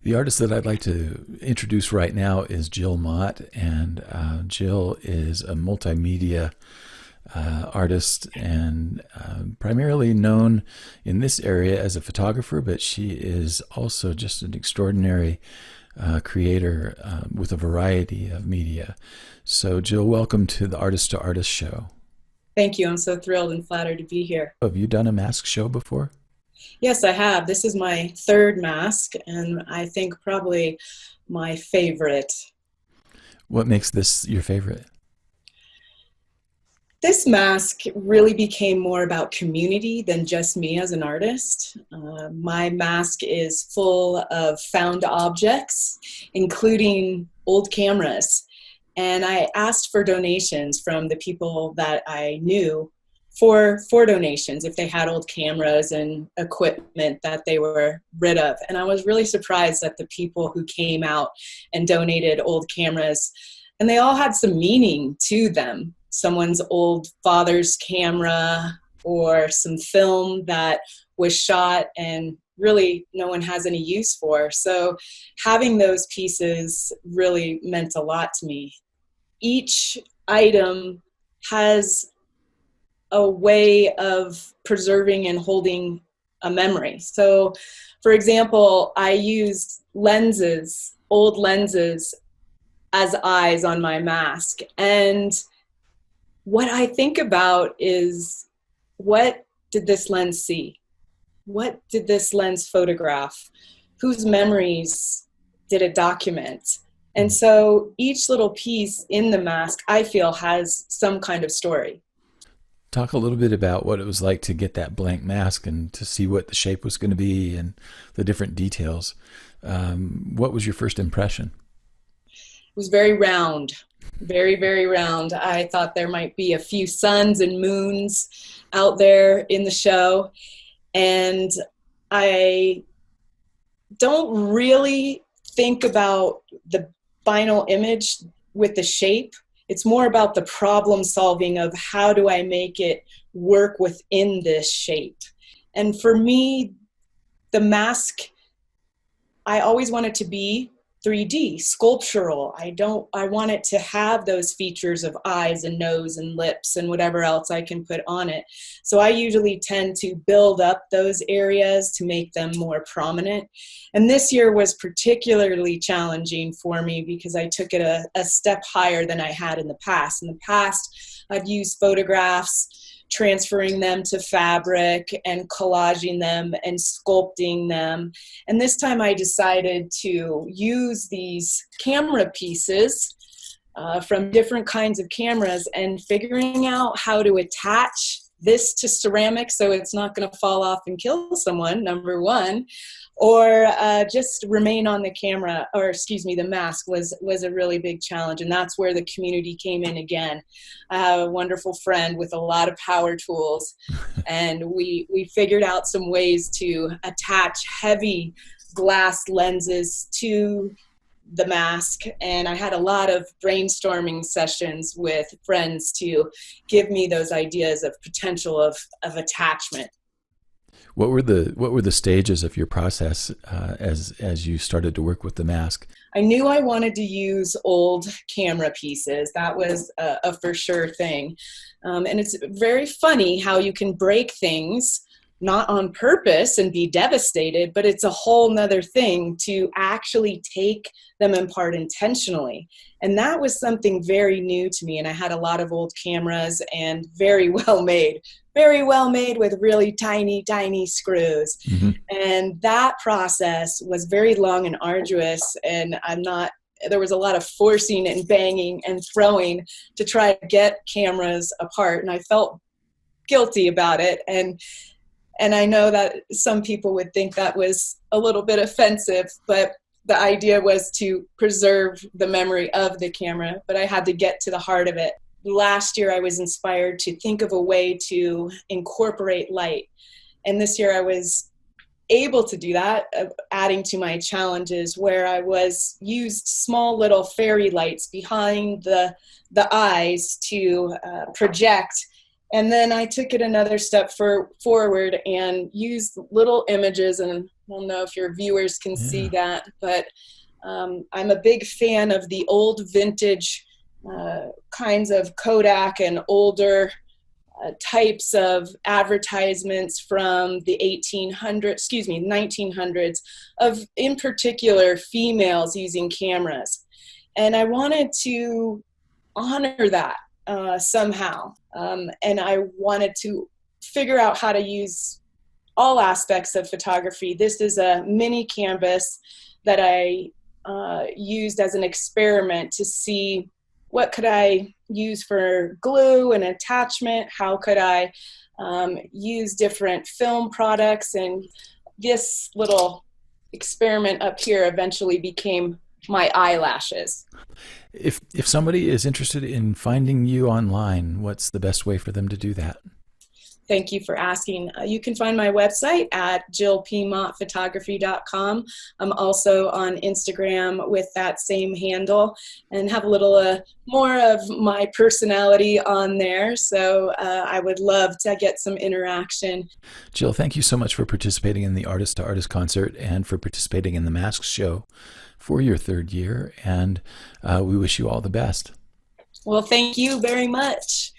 The artist that I'd like to introduce right now is Jill Mott, and Jill is a multimedia artist and primarily known in this area as a photographer, but she is also just an extraordinary creator with a variety of media. So, Jill, welcome to the Artist to Artist show. Thank you. I'm so thrilled and flattered to be here. Have you done a mask show before? Yes, I have. This is my third mask, and I think probably my favorite. What makes this your favorite? This mask really became more about community than just me as an artist. My mask is full of found objects, including old cameras. And I asked for donations from the people that I knew for donations if they had old cameras and equipment that they were rid of. And I was really surprised at the people who came out and donated old cameras. And they all had some meaning to them. Someone's old father's camera or some film that was shot and really no one has any use for. So having those pieces really meant a lot to me. Each item has a way of preserving and holding a memory. So, for example, I used lenses, old lenses, as eyes on my mask. And what I think about is, what did this lens see? What did this lens photograph? Whose memories did it document? And so each little piece in the mask, I feel, has some kind of story. Talk a little bit about what it was like to get that blank mask and to see what the shape was going to be and the different details. What was your first impression? It was very round, very, very round. I thought there might be a few suns and moons out there in the show. And I don't really think about the final image with the shape. It's more about the problem solving of how do I make it work within this shape. And for me, the mask, I always want it to be 3D, sculptural. I want it to have those features of eyes and nose and lips and whatever else I can put on it. So I usually tend to build up those areas to make them more prominent. And this year was particularly challenging for me because I took it a step higher than I had in the past. In the past, I've used photographs, transferring them to fabric and collaging them and sculpting them. And this time I decided to use these camera pieces from different kinds of cameras and figuring out how to attach this to ceramic so it's not going to fall off and kill someone, number one, or just remain on the camera, or excuse me, the mask was a really big challenge. And that's where the community came in again. I have a wonderful friend with a lot of power tools, and we figured out some ways to attach heavy glass lenses to the mask. And I had a lot of brainstorming sessions with friends to give me those ideas of potential of attachment. What were the stages of your process as you started to work with the mask? I knew I wanted to use old camera pieces. That was a for sure thing. And it's very funny how you can break things not on purpose and be devastated, but it's a whole nother thing to actually take them apart intentionally. And that was something very new to me. And I had a lot of old cameras and very well made with really tiny, tiny screws. Hmm. And that process was very long and arduous. And there was a lot of forcing and banging and throwing to try to get cameras apart. And I felt guilty about it. And I know that some people would think that was a little bit offensive, but the idea was to preserve the memory of the camera, but I had to get to the heart of it. Last year, I was inspired to think of a way to incorporate light. And this year I was able to do that, adding to my challenges where I used small little fairy lights behind the eyes to project. And then I took it another step forward and used little images and don't know if your viewers can see Yeah. that, but I'm a big fan of the old vintage kinds of Kodak and older types of advertisements from the 1900s, of, in particular, females using cameras. And I wanted to honor that somehow. And I wanted to figure out how to use all aspects of photography. This is a mini canvas that I used as an experiment to see what could I use for glue and attachment, how could I use different film products, and this little experiment up here eventually became my eyelashes. If somebody is interested in finding you online, what's the best way for them to do that? Thank you for asking. You can find my website at jillpmottphotography.com. I'm also on Instagram with that same handle and have a little more of my personality on there. So I would love to get some interaction. Jill, thank you so much for participating in the Artist to Artist concert and for participating in the Masks show for your third year. And we wish you all the best. Well, thank you very much.